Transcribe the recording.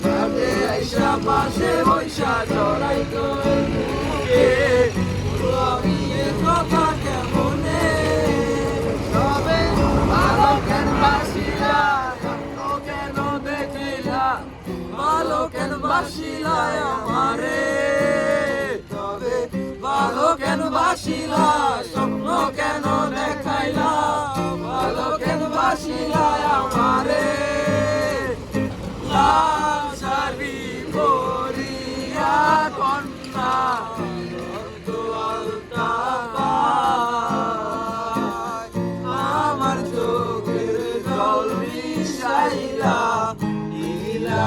কেমনে আইসা পাশে বৈশা জড়াইতো বুকে আমি এ কথা কেমনে তবে ভালো কেন বাসিলা কেন দেখিলা ভালো কেন বাসিলা আমারে তবে ভালো কেন বাসিলা স্বপ্ন কেন দেখাইলা ভালো কেন বাসিলা আমারে লাল শাড়ি পরিয়া কন্যা আলতা আমার চোখের জল মিশাইলা নীলা